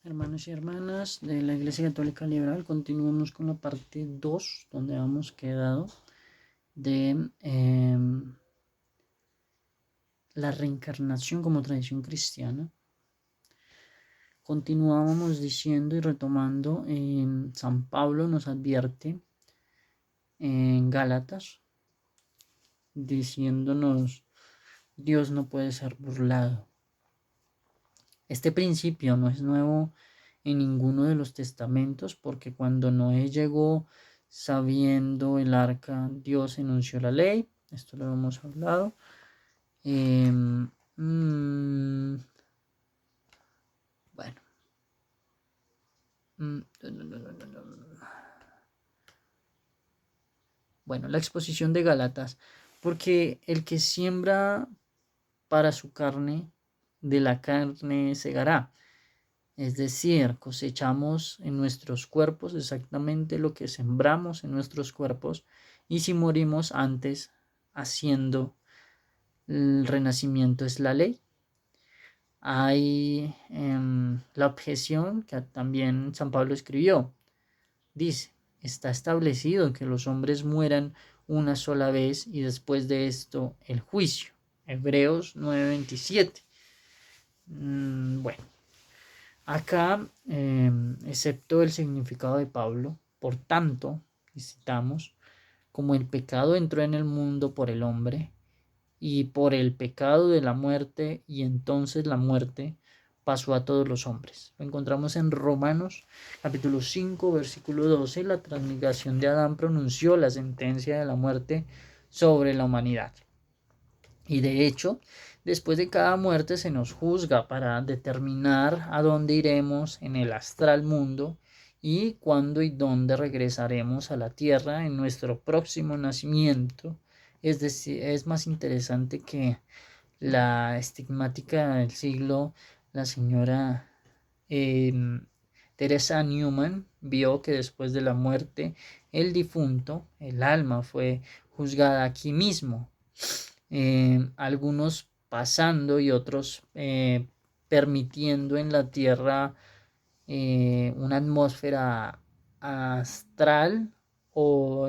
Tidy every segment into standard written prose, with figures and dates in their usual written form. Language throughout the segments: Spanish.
Hermanos y hermanas de la Iglesia Católica Liberal, continuamos con la parte 2, donde hemos quedado de la reencarnación como tradición cristiana. Continuábamos diciendo y retomando, San Pablo nos advierte en Gálatas, diciéndonos, Dios no puede ser burlado. Este principio no es nuevo en ninguno de los testamentos, porque cuando Noé llegó sabiendo el arca, Dios enunció la ley. Esto lo hemos hablado. Bueno. Bueno, la exposición de Gálatas. Porque el que siembra para su carne, de la carne segará. Es decir, cosechamos en nuestros cuerpos exactamente lo que sembramos en nuestros cuerpos, y si morimos antes haciendo el renacimiento es la ley. Hay la objeción que también San Pablo escribió. Dice, está establecido que los hombres mueran una sola vez y después de esto el juicio. Hebreos 9:27. Bueno. Acá, excepto el significado de Pablo, por tanto, citamos, como el pecado entró en el mundo por el hombre, y por el pecado de la muerte, y entonces la muerte pasó a todos los hombres. Lo encontramos en Romanos capítulo 5, versículo 12, la transmigración de Adán pronunció la sentencia de la muerte sobre la humanidad. Y de hecho, después de cada muerte se nos juzga para determinar a dónde iremos en el astral mundo y cuándo y dónde regresaremos a la tierra en nuestro próximo nacimiento. Es decir, es más interesante que la estigmática del siglo, la señora Teresa Newman vio que después de la muerte el difunto, el alma, fue juzgada aquí mismo. Algunos pasando y otros permitiendo en la tierra una atmósfera astral o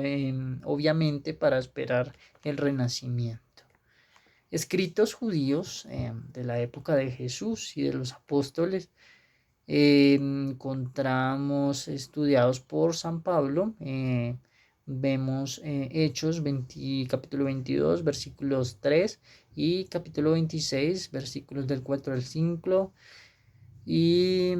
obviamente para esperar el renacimiento. Escritos judíos de la época de Jesús y de los apóstoles encontramos estudiados por San Pablo. Vemos Hechos capítulo 22, versículos 3 y capítulo 26, versículos del 4 al 5, y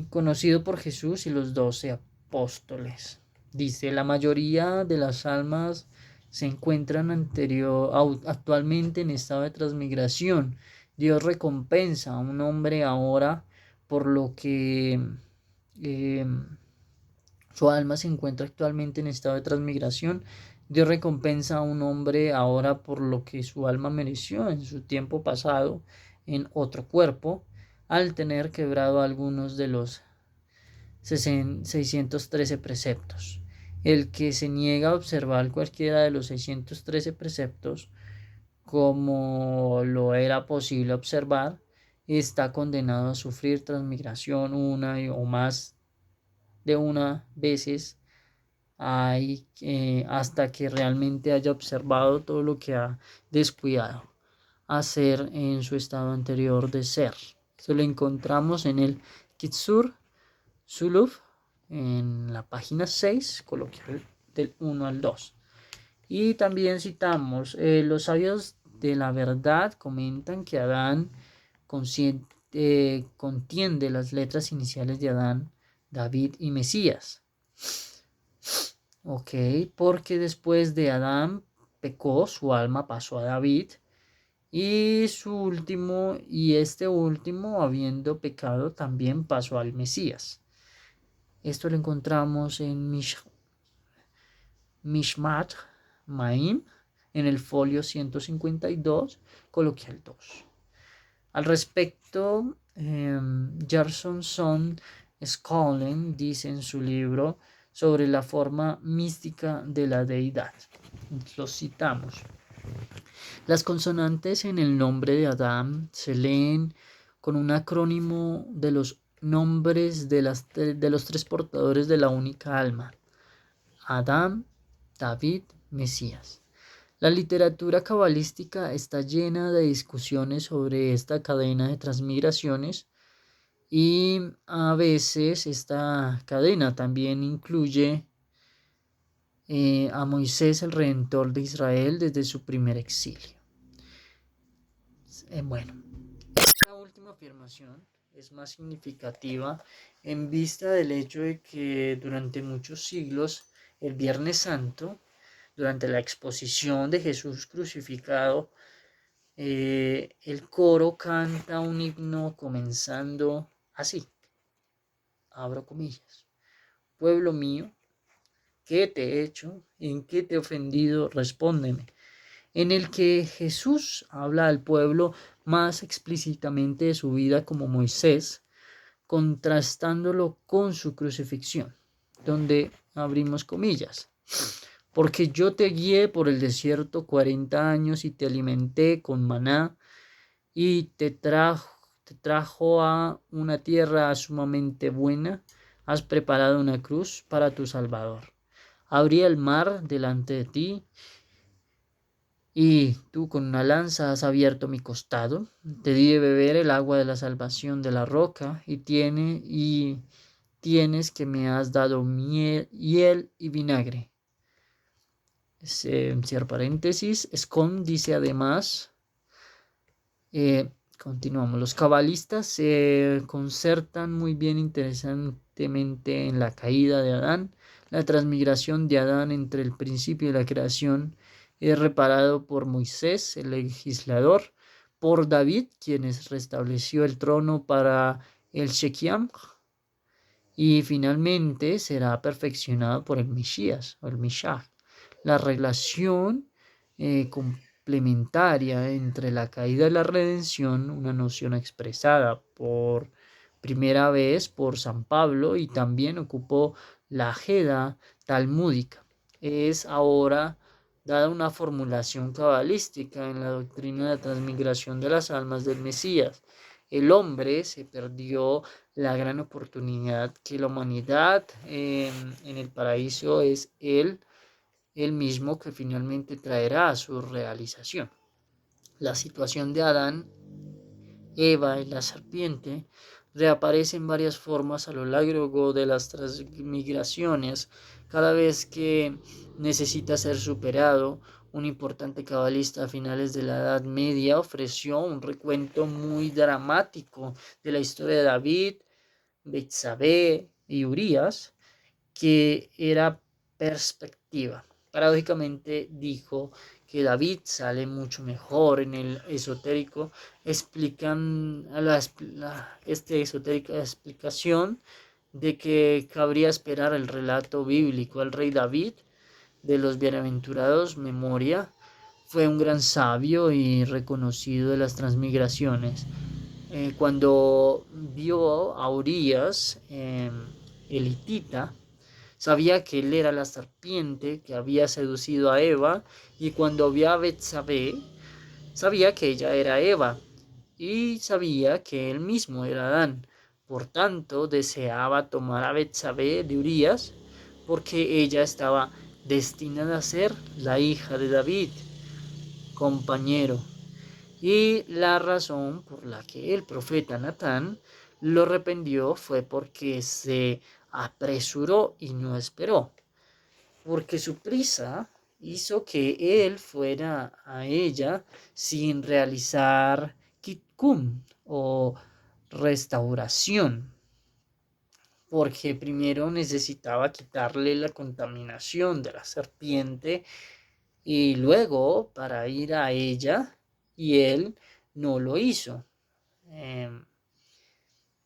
conocido por Jesús y los 12 apóstoles. Dice, la mayoría de las almas se encuentran actualmente en estado de transmigración. Dios recompensa a un hombre ahora por lo que su alma se encuentra actualmente en estado de transmigración. Dios recompensa a un hombre ahora por lo que su alma mereció en su tiempo pasado en otro cuerpo, al tener quebrado algunos de los 613 preceptos. El que se niega a observar cualquiera de los 613 preceptos, como lo era posible observar, está condenado a sufrir transmigración una o más de una veces hasta que realmente haya observado todo lo que ha descuidado hacer en su estado anterior de ser. Esto lo encontramos en el Kitsur Suluf, en la página 6, coloquial del 1 al 2. Y también citamos, los sabios de la verdad comentan que Adán contiende las letras iniciales de Adán, David y Mesías. Ok, porque después de Adán pecó, su alma pasó a David, y este último, habiendo pecado, también pasó al Mesías. Esto lo encontramos en Mishmat Maim, en el folio 152, coloquial 2. Al respecto, Gerson Son Skollen dice en su libro sobre la forma mística de la deidad. Lo citamos. Las consonantes en el nombre de Adán se leen con un acrónimo de los nombres de los tres portadores de la única alma: Adán, David, Mesías. La literatura cabalística está llena de discusiones sobre esta cadena de transmigraciones y a veces esta cadena también incluye a Moisés, el redentor de Israel, desde su primer exilio. Bueno, esta última afirmación es más significativa en vista del hecho de que durante muchos siglos el Viernes Santo, durante la exposición de Jesús crucificado, el coro canta un himno comenzando así, abro comillas: pueblo mío, ¿qué te he hecho? ¿En qué te he ofendido? Respóndeme. En el que Jesús habla al pueblo más explícitamente de su vida como Moisés, contrastándolo con su crucifixión, donde abrimos comillas: porque yo te guié por el desierto 40 años y te alimenté con maná y te trajo a una tierra sumamente buena, has preparado una cruz para tu Salvador. Abrí el mar delante de ti y tú con una lanza has abierto mi costado. Te di de beber el agua de la salvación de la roca y tienes que me has dado hiel y vinagre. Cierro paréntesis. Scon dice además, continuamos, los cabalistas se concertan muy bien interesantemente en la caída de Adán. La transmigración de Adán entre el principio y la creación es reparado por Moisés, el legislador, por David, quien restableció el trono para el Shekiam, y finalmente será perfeccionado por el Mesías o el Mishah. La relación complementaria entre la caída y la redención, una noción expresada por primera vez por San Pablo y también ocupó la agenda talmúdica, es ahora dada una formulación cabalística en la doctrina de la transmigración de las almas del Mesías. El hombre se perdió la gran oportunidad que la humanidad en el paraíso es el mismo que finalmente traerá a su realización. La situación de Adán, Eva y la serpiente reaparece en varias formas a lo largo de las transmigraciones. Cada vez que necesita ser superado, un importante cabalista a finales de la Edad Media ofreció un recuento muy dramático de la historia de David, Betsabé y Urías, que era perspectiva. Paradójicamente dijo que David sale mucho mejor en el esotérico, explican esotérica explicación de que cabría esperar el relato bíblico. El rey David de los bienaventurados memoria fue un gran sabio y reconocido de las transmigraciones. Cuando vio a Urías, el hitita, sabía que él era la serpiente que había seducido a Eva, y cuando vio a Betsabé, sabía que ella era Eva, y sabía que él mismo era Adán. Por tanto, deseaba tomar a Betsabé de Urías, porque ella estaba destinada a ser la hija de David, compañero. Y la razón por la que el profeta Natán lo arrepintió fue porque se apresuró y no esperó, porque su prisa hizo que él fuera a ella sin realizar kitkum o restauración, porque primero necesitaba quitarle la contaminación de la serpiente y luego para ir a ella, y él no lo hizo.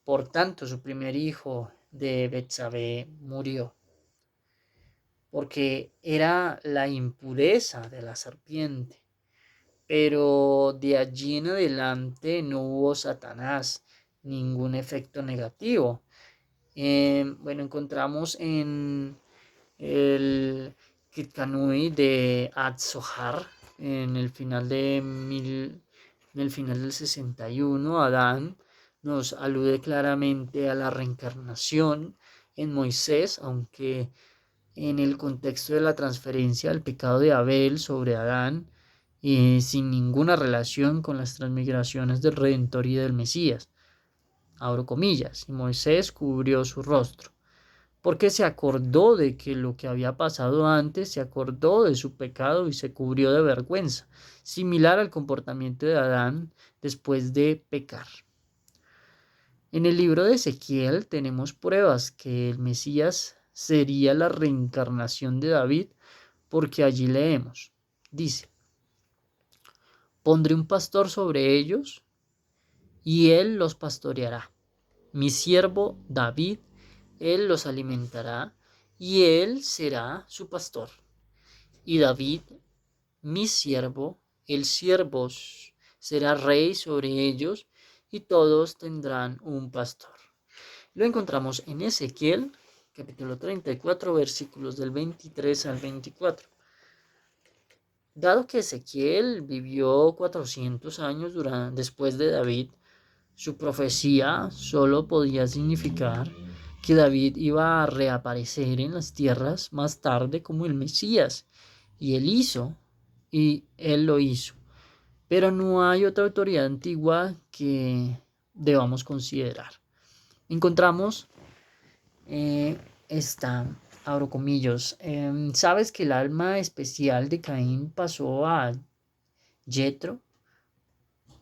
Por tanto, su primer hijo de Betsabé murió, porque era la impureza de la serpiente. Pero de allí en adelante no hubo Satanás ningún efecto negativo. Bueno, encontramos en el Kitkanui de Atzohar, en el final del 61, Adán, nos alude claramente a la reencarnación en Moisés, aunque en el contexto de la transferencia del pecado de Abel sobre Adán, sin ninguna relación con las transmigraciones del Redentor y del Mesías. Abro comillas, y Moisés cubrió su rostro, porque se acordó de que lo que había pasado antes, se acordó de su pecado y se cubrió de vergüenza, similar al comportamiento de Adán después de pecar. En el libro de Ezequiel tenemos pruebas que el Mesías sería la reencarnación de David, porque allí leemos, dice, pondré un pastor sobre ellos y él los pastoreará. Mi siervo David, él los alimentará y él será su pastor. Y David, mi siervo, el siervo será rey sobre ellos y todos tendrán un pastor. Lo encontramos en Ezequiel, capítulo 34, versículos del 23 al 24. Dado que Ezequiel vivió 400 años después de David, su profecía solo podía significar que David iba a reaparecer en las tierras más tarde como el Mesías, y él lo hizo. Pero no hay otra autoridad antigua que debamos considerar. Encontramos abro comillas, ¿sabes que el alma especial de Caín pasó a Jetro?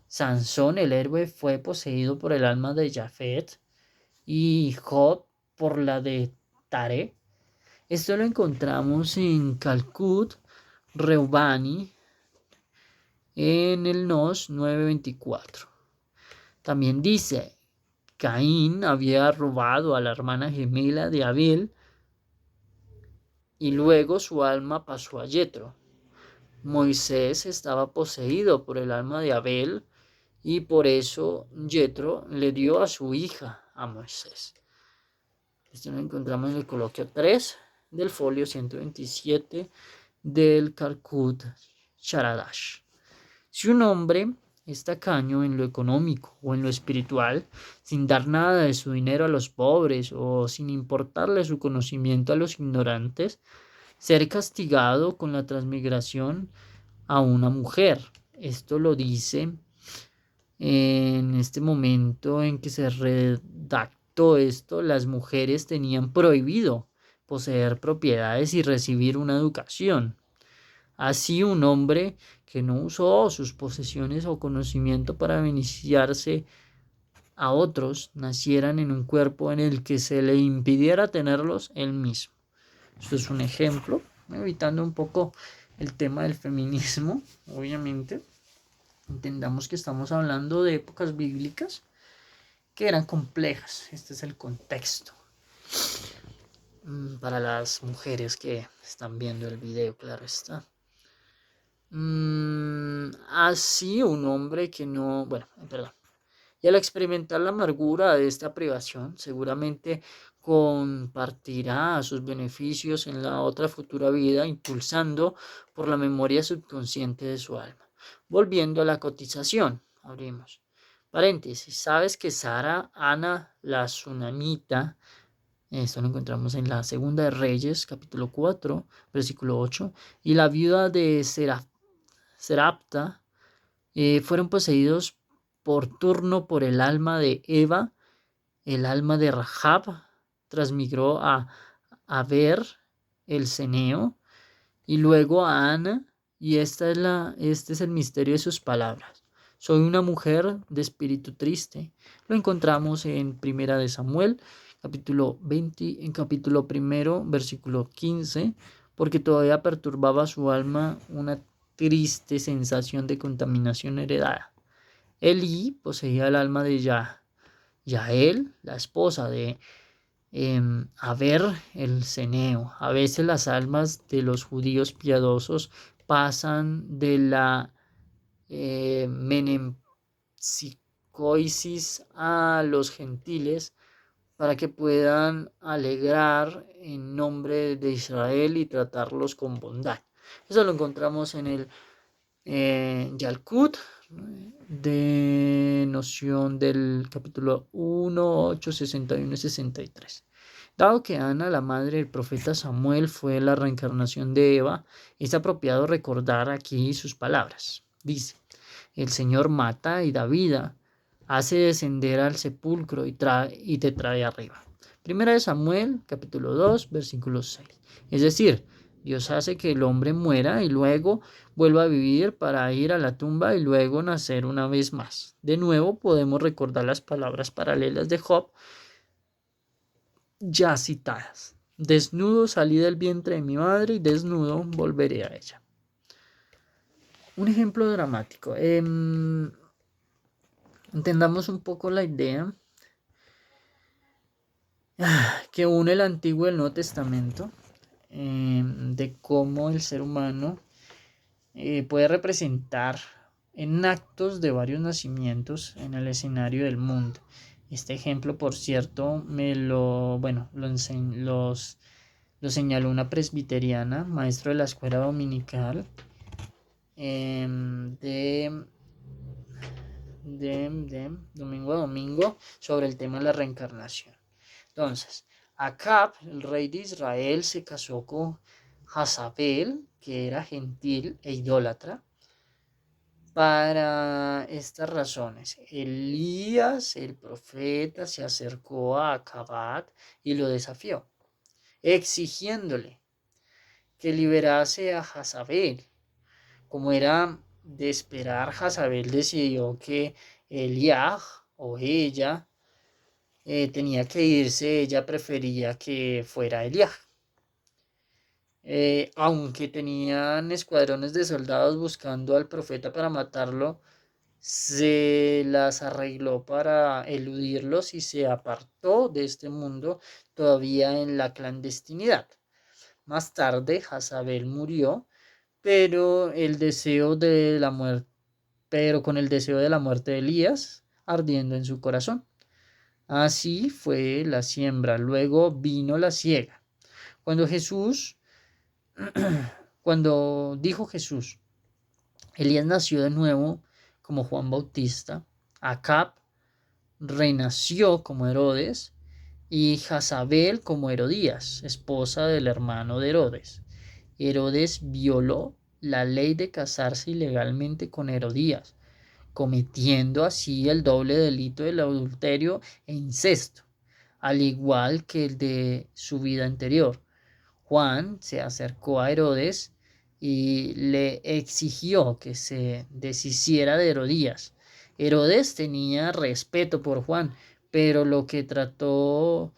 Sansón, el héroe, fue poseído por el alma de Jafet y Job por la de Tare. Esto lo encontramos en Calcut, Reubani, en el Nos 9:24. También dice, Caín había robado a la hermana gemela de Abel y luego su alma pasó a Jetro. Moisés estaba poseído por el alma de Abel y por eso Jetro le dio a su hija a Moisés. Esto lo encontramos en el coloquio 3 del folio 127 del Calcut Charadash. Si un hombre es tacaño en lo económico o en lo espiritual, sin dar nada de su dinero a los pobres o sin importarle su conocimiento a los ignorantes, ser castigado con la transmigración a una mujer. Esto lo dice en este momento en que se redactó esto, las mujeres tenían prohibido poseer propiedades y recibir una educación. Así un hombre que no usó sus posesiones o conocimiento para beneficiarse a otros, nacieran en un cuerpo en el que se le impidiera tenerlos él mismo. Esto es un ejemplo, evitando un poco el tema del feminismo, obviamente. Entendamos que estamos hablando de épocas bíblicas que eran complejas. Este es el contexto. Para las mujeres que están viendo el video, claro está. Así un hombre que no, y al experimentar la amargura de esta privación, seguramente compartirá sus beneficios en la otra futura vida, impulsando por la memoria subconsciente de su alma. Volviendo a la cotización, abrimos paréntesis, sabes que Sara, Ana, la sunamita, esto lo encontramos en la Segunda de Reyes, capítulo 4, versículo 8, y la viuda de Serapta fueron poseídos por turno por el alma de Eva. El alma de Rahab transmigró a Aver, el ceneo, y luego a Ana, y este es el misterio de sus palabras. Soy una mujer de espíritu triste. Lo encontramos en Primera de Samuel, capítulo 20, en capítulo 1, versículo 15, porque todavía perturbaba su alma una triste sensación de contaminación heredada. Elí poseía el alma de Yael, la esposa de Aver el ceneo. A veces las almas de los judíos piadosos pasan de la menempsicoisis a los gentiles para que puedan alegrar en nombre de Israel y tratarlos con bondad. Eso lo encontramos en el Yalkut de noción del capítulo 1, 8, 61 y 63. Dado que Ana, la madre del profeta Samuel, fue la reencarnación de Eva, es apropiado recordar aquí sus palabras. Dice: el Señor mata y da vida, hace descender al sepulcro y te trae arriba. Primera de Samuel, capítulo 2, versículo 6. Es decir, Dios hace que el hombre muera y luego vuelva a vivir para ir a la tumba y luego nacer una vez más. De nuevo podemos recordar las palabras paralelas de Job ya citadas. Desnudo salí del vientre de mi madre y desnudo volveré a ella. Un ejemplo dramático. Entendamos un poco la idea que une el Antiguo y el Nuevo Testamento, de cómo el ser humano puede representar en actos de varios nacimientos en el escenario del mundo. Este ejemplo, por cierto, lo señaló una presbiteriana, maestro de la escuela dominical, de domingo a domingo, sobre el tema de la reencarnación. Entonces, Acab, el rey de Israel, se casó con Jezabel, que era gentil e idólatra, para estas razones. Elías, el profeta, se acercó a Acab y lo desafió, exigiéndole que liberase a Jezabel. Como era de esperar, Jezabel decidió que Eliab o ella tenía que irse. Ella prefería que fuera Eliab. Aunque tenían escuadrones de soldados buscando al profeta para matarlo, se las arregló para eludirlos y se apartó de este mundo todavía en la clandestinidad. Más tarde, Jezabel murió, pero con el deseo de la muerte de Elías ardiendo en su corazón. Así fue la siembra, luego vino la siega. Cuando dijo Jesús, Elías nació de nuevo como Juan Bautista, Acab renació como Herodes y Jezabel como Herodías, esposa del hermano de Herodes. Herodes violó la ley de casarse ilegalmente con Herodías, cometiendo así el doble delito del adulterio e incesto, al igual que el de su vida anterior. Juan se acercó a Herodes y le exigió que se deshiciera de Herodías. Herodes tenía respeto por Juan, pero lo que trató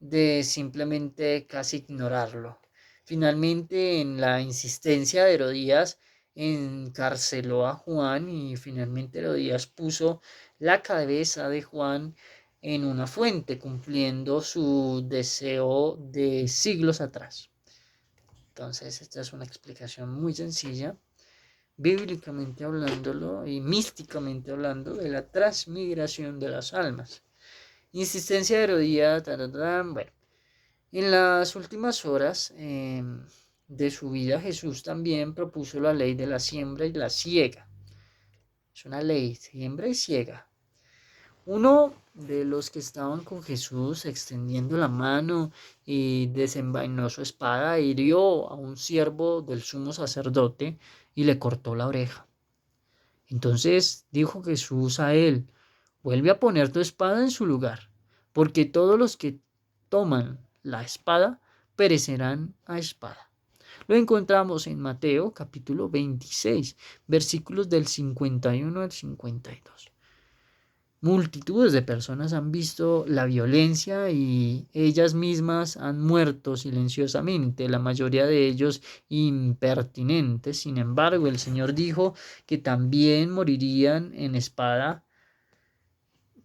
de simplemente casi ignorarlo. Finalmente, en la insistencia de Herodías, encarceló a Juan y finalmente Herodías puso la cabeza de Juan en una fuente, cumpliendo su deseo de siglos atrás. Entonces, esta es una explicación muy sencilla, bíblicamente hablándolo y místicamente hablando, de la transmigración de las almas. Insistencia de Herodías, bueno. En las últimas horas de su vida, Jesús también propuso la ley de la siembra y la siega. Es una ley, siembra y siega. Uno de los que estaban con Jesús, extendiendo la mano y desenvainó su espada, hirió a un siervo del sumo sacerdote y le cortó la oreja. Entonces dijo Jesús a él: vuelve a poner tu espada en su lugar, porque todos los que toman la espada perecerán a espada. Lo encontramos en Mateo capítulo 26, versículos del 51 al 52. Multitudes de personas han visto la violencia y ellas mismas han muerto silenciosamente, la mayoría de ellos impertinentes. Sin embargo, el Señor dijo que también morirían en espada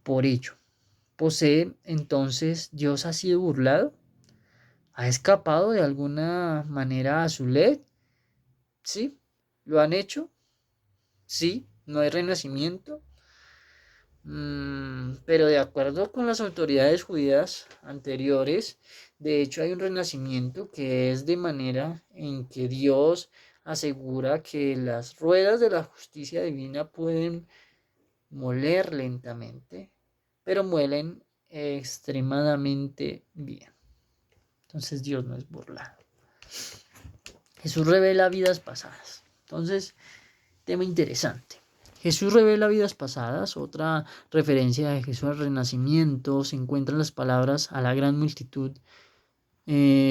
por ello. ¿Posee entonces Dios ha sido burlado? ¿Ha escapado de alguna manera a su ley? Sí, lo han hecho. Sí, no hay renacimiento. Pero de acuerdo con las autoridades judías anteriores, de hecho hay un renacimiento que es de manera en que Dios asegura que las ruedas de la justicia divina pueden moler lentamente, pero muelen extremadamente bien. Entonces Dios no es burlado. Jesús revela vidas pasadas. Entonces, tema interesante. Jesús revela vidas pasadas. Otra referencia de Jesús al renacimiento se encuentra en las palabras a la gran multitud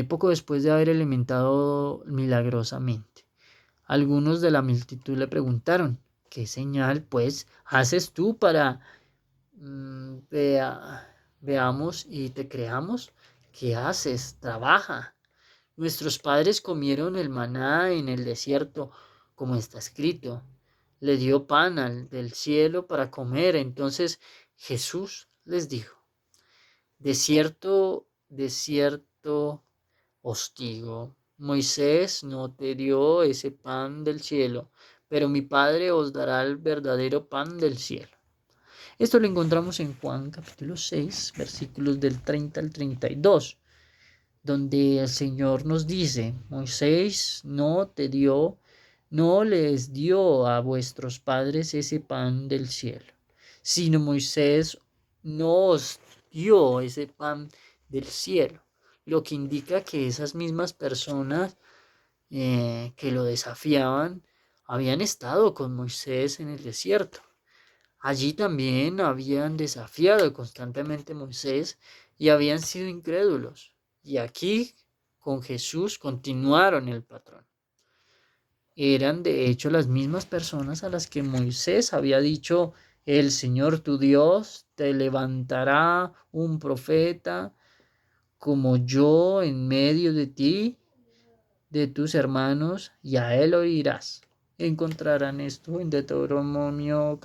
poco después de haber alimentado milagrosamente. Algunos de la multitud le preguntaron: ¿qué señal, pues, haces tú para veamos y te creamos? ¿Qué haces? Trabaja. Nuestros padres comieron el maná en el desierto, como está escrito. Le dio pan del cielo para comer. Entonces Jesús les dijo: de cierto, os digo, Moisés no te dio ese pan del cielo, pero mi Padre os dará el verdadero pan del cielo. Esto lo encontramos en Juan capítulo 6, versículos del 30 al 32, donde el Señor nos dice: Moisés no les dio a vuestros padres ese pan del cielo, sino Moisés no os dio ese pan del cielo, lo que indica que esas mismas personas que lo desafiaban habían estado con Moisés en el desierto. Allí también habían desafiado constantemente a Moisés y habían sido incrédulos. Y aquí, con Jesús, continuaron el patrón. Eran de hecho las mismas personas a las que Moisés había dicho: el Señor tu Dios te levantará un profeta como yo en medio de ti, de tus hermanos, y a él oirás. Encontrarán esto en Deuteronomio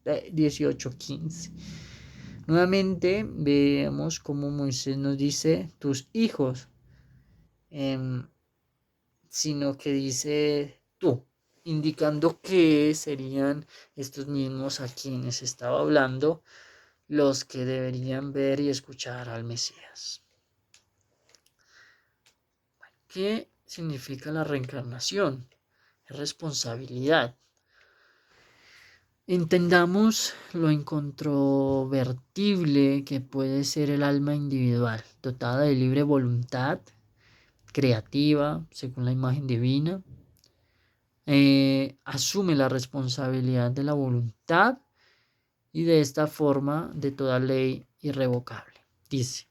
18:15. Nuevamente vemos como Moisés nos dice tus hijos, sino que dice tú, indicando que serían estos mismos a quienes estaba hablando los que deberían ver y escuchar al Mesías. ¿Qué significa la reencarnación? Es responsabilidad. Entendamos lo incontrovertible que puede ser el alma individual, dotada de libre voluntad, creativa, según la imagen divina. Asume la responsabilidad de la voluntad y de esta forma de toda ley irrevocable. Dice: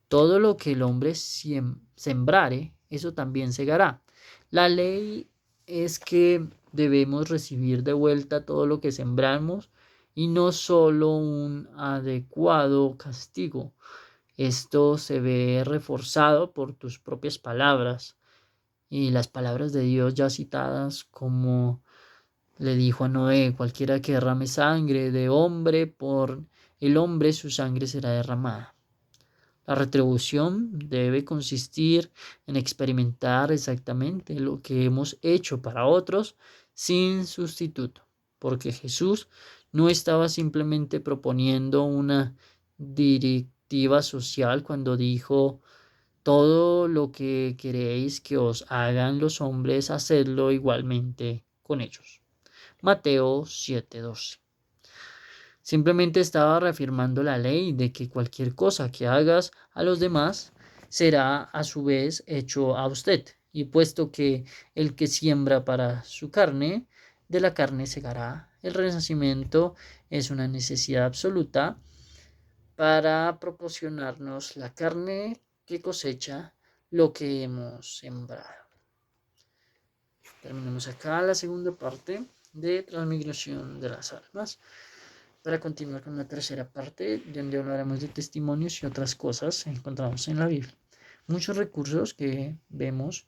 todo lo que el hombre sembrare, eso también segará. La ley es que debemos recibir de vuelta todo lo que sembramos y no solo un adecuado castigo. Esto se ve reforzado por tus propias palabras y las palabras de Dios ya citadas, como le dijo a Noé: cualquiera que derrame sangre de hombre, por el hombre su sangre será derramada. La retribución debe consistir en experimentar exactamente lo que hemos hecho para otros sin sustituto, porque Jesús no estaba simplemente proponiendo una directiva social cuando dijo: todo lo que queréis que os hagan los hombres, hacedlo igualmente con ellos. Mateo 7:12. Simplemente estaba reafirmando la ley de que cualquier cosa que hagas a los demás será a su vez hecho a usted. Y puesto que el que siembra para su carne, de la carne segará. El renacimiento es una necesidad absoluta para proporcionarnos la carne que cosecha lo que hemos sembrado. Terminamos acá la segunda parte de transmigración de las almas, para continuar con la tercera parte, donde hablaremos de testimonios y otras cosas que encontramos en la Biblia. Muchos recursos que vemos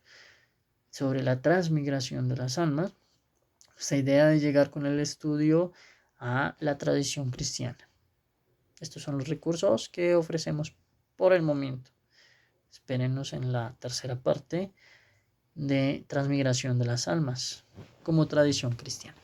sobre la transmigración de las almas, esta idea de llegar con el estudio a la tradición cristiana. Estos son los recursos que ofrecemos por el momento. Espérenos en la tercera parte de transmigración de las almas como tradición cristiana.